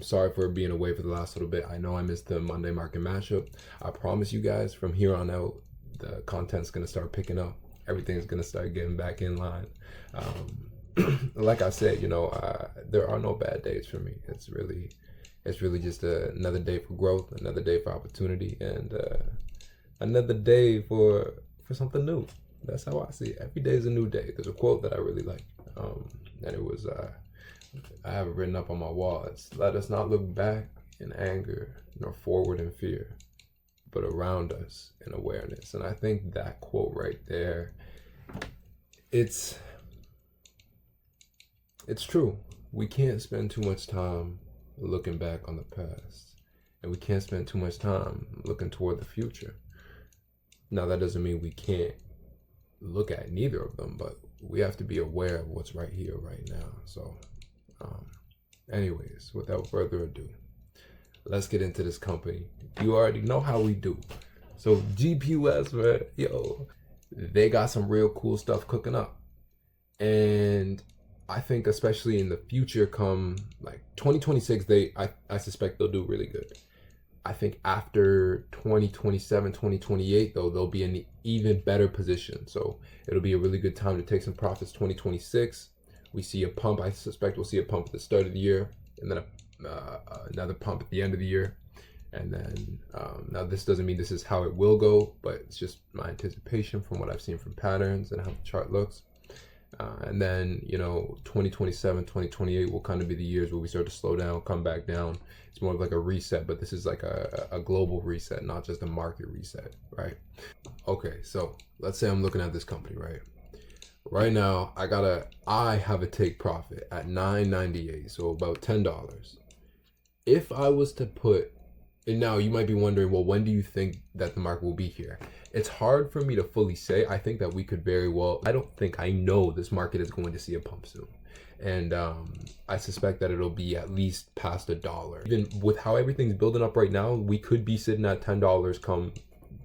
I'm sorry for being away for the last little bit. I know I missed the Monday market mashup. I promise you guys from here on out, the content's gonna start picking up. Everything's gonna start getting back in line. Like I said, there are no bad days for me. It's really just another day for growth, another day for opportunity, and another day for something new. That's how I see it. Every day is a new day. There's a quote that I really like, and it was I have it written up on my wall. It's, let us not look back in anger nor forward in fear, but around us in awareness. And I think that quote right there, it's true. We can't spend too much time looking back on the past, and we can't spend too much time looking toward the future. Now, that doesn't mean we can't look at neither of them, but we have to be aware of what's right here, right now. So, anyways, without further ado, let's get into this company. You already know how we do. So, GPUS, man, yo, they got some real cool stuff cooking up. And I think especially in the future, come like 2026, I suspect they'll do really good. I think after 2027, 2028, though, they'll be in an even better position. So it'll be a really good time to take some profits. 2026, we see a pump. I suspect we'll see a pump at the start of the year, and then another pump at the end of the year. And then now this doesn't mean this is how it will go, but it's just my anticipation from what I've seen from patterns and how the chart looks. And then, 2027, 2028 will kind of be the years where we start to slow down, come back down. It's more of like a reset, but this is like a global reset, not just a market reset, right? Okay, so let's say I'm looking at this company, right? Right now, I have a take profit at $9.98, so about $10. If I was to put, and now you might be wondering, well, when do you think that the market will be here? It's hard for me to fully say. I think that we could very well, I know this market is going to see a pump soon. And I suspect that it'll be at least past $1. Even with how everything's building up right now, we could be sitting at $10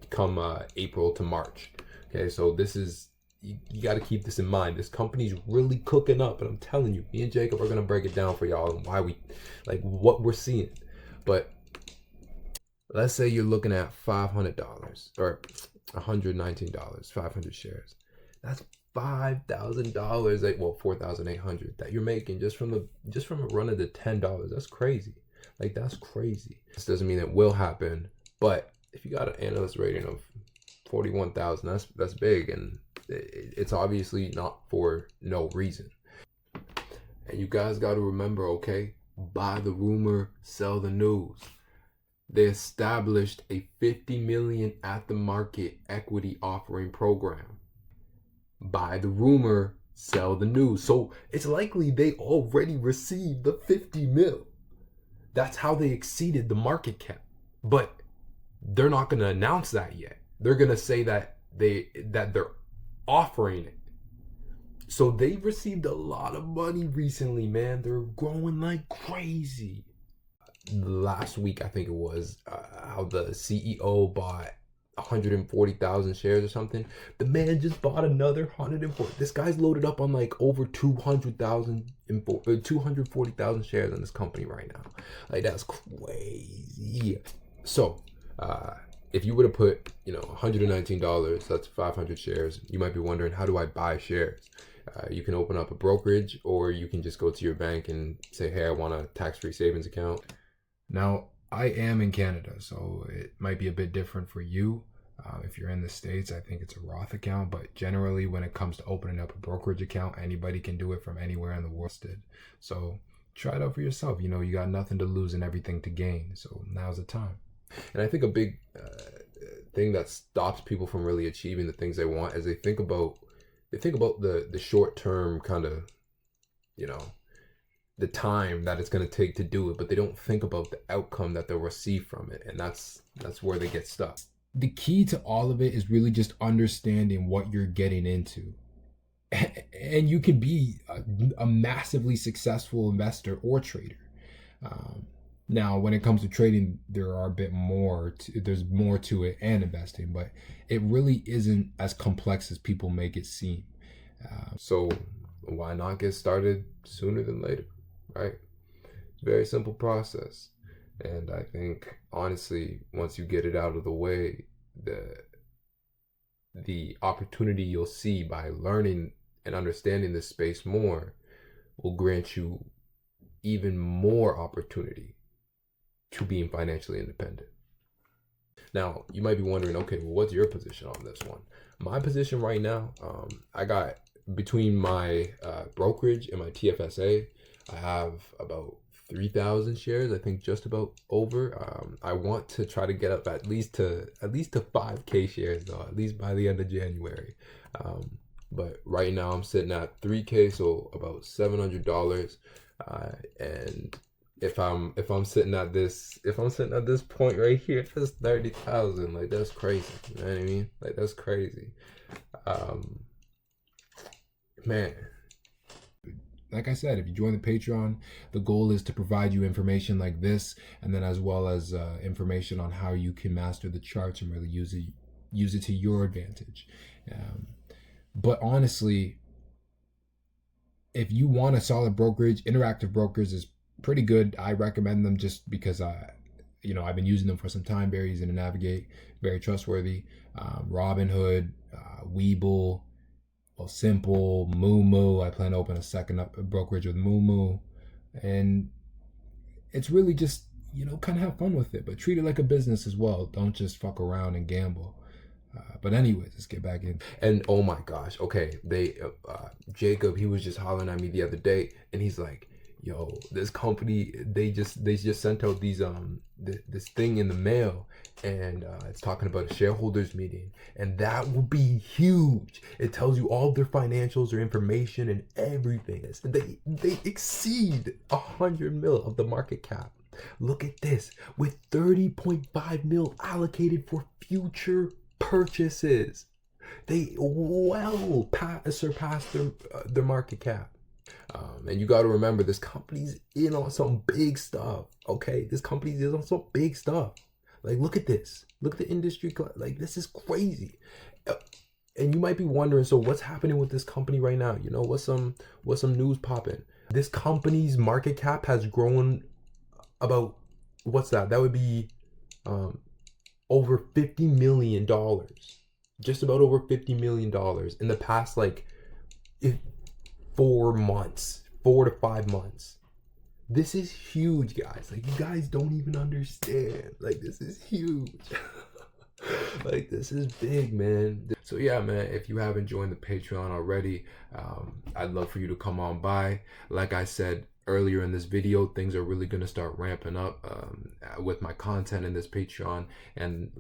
come April to March. Okay, so this is, you got to keep this in mind. This company's really cooking up, and I'm telling you, me and Jacob are going to break it down for y'all and why what we're seeing. But let's say you're looking at $500 or $119, 500 shares. That's $5,000, well, $4,800 that you're making just from a run of the $10. That's crazy. That's crazy. This doesn't mean it will happen, but if you got an analyst rating of 41,000, that's big, and it's obviously not for no reason. And you guys got to remember, okay, buy the rumor, sell the news. They established a $50 million at the market equity offering program. Buy the rumor, sell the news. So it's likely they already received the 50 mil. That's how they exceeded the market cap. But they're not going to announce that yet. They're going to say that they're offering it. So they received a lot of money recently, man. They're growing like crazy. Last week, I think it was, how the CEO bought 140,000 shares or something. The man just bought another 140. This guy's loaded up on like over 240,000 shares in this company right now. That's crazy. So if you were to put $119, that's 500 shares, you might be wondering, how do I buy shares? You can open up a brokerage, or you can just go to your bank and say, hey, I want a tax-free savings account. Now, I am in Canada, so it might be a bit different for you. If you're in the States, I think it's a Roth account, but generally when it comes to opening up a brokerage account, anybody can do it from anywhere in the world. So try it out for yourself. You got nothing to lose and everything to gain, so now's the time. And I think a big thing that stops people from really achieving the things they want is they think about the short-term kind of, the time that it's going to take to do it, but they don't think about the outcome that they'll receive from it, and that's where they get stuck. The key to all of it is really just understanding what you're getting into, and you can be a massively successful investor or trader. Now, when it comes to trading, there are a bit more. There's more to it and investing, but it really isn't as complex as people make it seem. So why not get started sooner than later? Right? Very simple process. And I think honestly, once you get it out of the way, the opportunity you'll see by learning and understanding this space more will grant you even more opportunity to being financially independent. Now, you might be wondering, okay, well, what's your position on this one? My position right now, I got between my brokerage and my TFSA, I have about 3,000 shares. I think just about over. I want to try to get up at least to 5K shares though, at least by the end of January. But right now I'm sitting at 3K, so about $700. And if I'm sitting at this point right here, that's 30,000. Like that's crazy. You know what I mean? Like that's crazy. Man. Like I said, if you join the Patreon, the goal is to provide you information like this, and then as well as information on how you can master the charts and really use it to your advantage. But honestly, if you want a solid brokerage, Interactive Brokers is pretty good. I recommend them just because I've been using them for some time. Very easy to navigate, very trustworthy. Robinhood, Webull, Simple, Moo. I plan to open a second brokerage with Moo. And it's really just, kind of have fun with it, but treat it like a business as well. Don't just fuck around and gamble. But anyways, let's get back in. And oh my gosh, okay, Jacob, he was just hollering at me the other day, and he's like, yo, this company, they just sent out these this thing in the mail, and it's talking about a shareholders meeting, and that will be huge. It tells you all their financials, their information, and everything. They exceed 100 mil of the market cap. Look at this, with 30.5 mil allocated for future purchases. They well surpassed their market cap. And you got to remember, this company's in on some big stuff. Okay, this company's in on some big stuff. Like, look at this. Look at the industry. Like, this is crazy. And you might be wondering, so what's happening with this company right now? What's some news popping? This company's market cap has grown about, what's that? That would be over $50 million. Just about over $50 million in the past, 4 to 5 months. This is huge, guys. Like, you guys don't even understand. Like, this is huge. Like, this is big, man. So yeah, man, if you haven't joined the Patreon already, I'd love for you to come on by. Like I said earlier in this video, things are really going to start ramping up with my content in this Patreon. And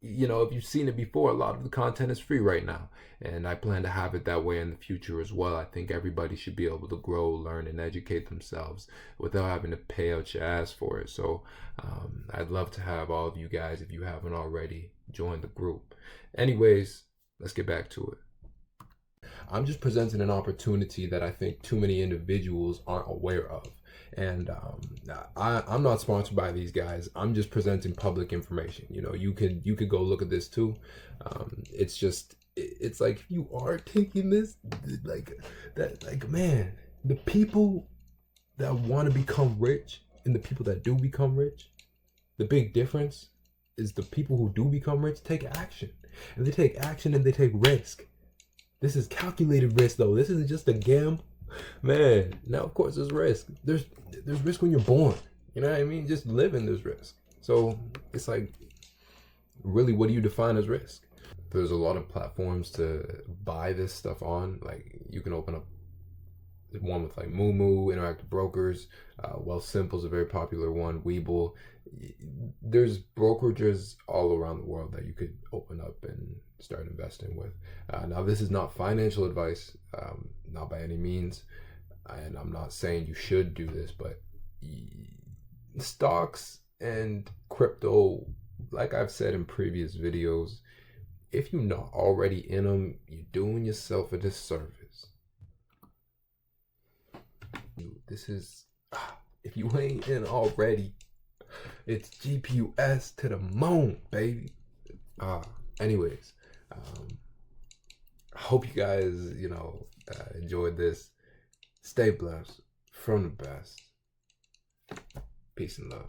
if you've seen it before, a lot of the content is free right now, and I plan to have it that way in the future as well. I think everybody should be able to grow, learn, and educate themselves without having to pay out your ass for it. So I'd love to have all of you guys, if you haven't already, join the group. Anyways, let's get back to it. I'm just presenting an opportunity that I think too many individuals aren't aware of. And I'm not sponsored by these guys. I'm just presenting public information. You could go look at this too. It's like, if you are taking this, man, the people that want to become rich and the people that do become rich, the big difference is the people who do become rich take action. And they take action and they take risk. This is calculated risk, though. This isn't just a gamble. Man, now of course there's risk. There's risk when you're born. You know what I mean? Just living, there's risk. So it's like, really, what do you define as risk? There's a lot of platforms to buy this stuff on. Like, you can open up one with like Moo, Interactive Brokers. Simple is a very popular one. Webull. There's brokerages all around the world that you could open up and start investing with. Now, this is not financial advice, not by any means, and I'm not saying you should do this, but stocks and crypto, like I've said in previous videos, if you're not already in them, you're doing yourself a disservice. This is, if you ain't in already, it's GPUS to the moon, baby. Anyways, I hope you guys, enjoyed this. Stay blessed from the best. Peace and love.